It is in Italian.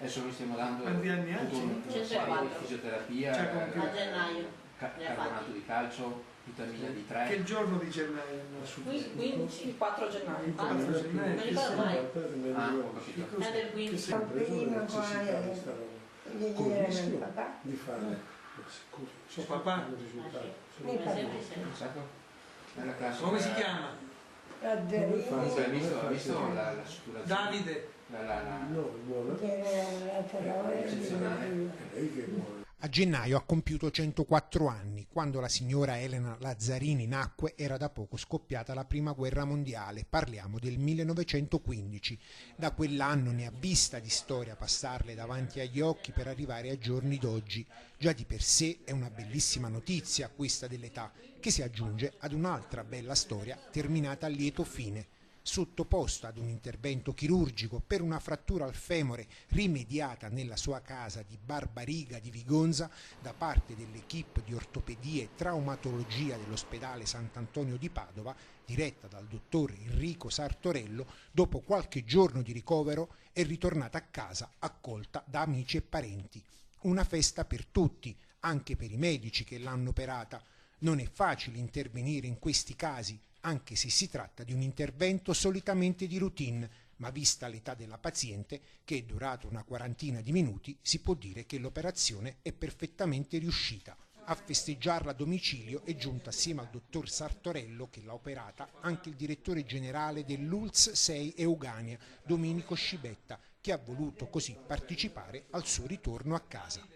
Adesso noi stiamo dando Quanti anni ha? tutto un quadro di fisioterapia, A gennaio. carbonato di calcio, vitamina D3. Che giorno di gennaio? 15, il 4 gennaio. Il 4 gennaio. Non ricordo mai. Ah, ho capito. È del 15. Con il rischio di fare Suo papà? Nella classe. Come si chiama? Comunque ha visto la sutura. Davide. A gennaio ha compiuto 104 anni. Quando la signora Elena Lazzarini nacque era da poco scoppiata la prima guerra mondiale, parliamo del 1915. Da quell'anno ne ha vista di storia passarle davanti agli occhi per arrivare ai giorni d'oggi. Già di per sé è una bellissima notizia questa dell'età, che si aggiunge ad un'altra bella storia terminata a lieto fine. Sottoposta ad un intervento chirurgico per una frattura al femore rimediata nella sua casa di Barbariga di Vigonza da parte dell'equipe di ortopedia e traumatologia dell'ospedale Sant'Antonio di Padova, diretta dal dottor Enrico Sartorello, dopo qualche giorno di ricovero è ritornata a casa accolta da amici e parenti. Una festa per tutti, anche per i medici che l'hanno operata. Non è facile intervenire in questi casi, anche se si tratta di un intervento solitamente di routine, ma vista l'età della paziente, che è durata una quarantina di minuti, si può dire che l'operazione è perfettamente riuscita. A festeggiarla a domicilio è giunto assieme al dottor Sartorello, che l'ha operata, anche il direttore generale dell'ULSS 6 Eugania, Domenico Scibetta, che ha voluto così partecipare al suo ritorno a casa.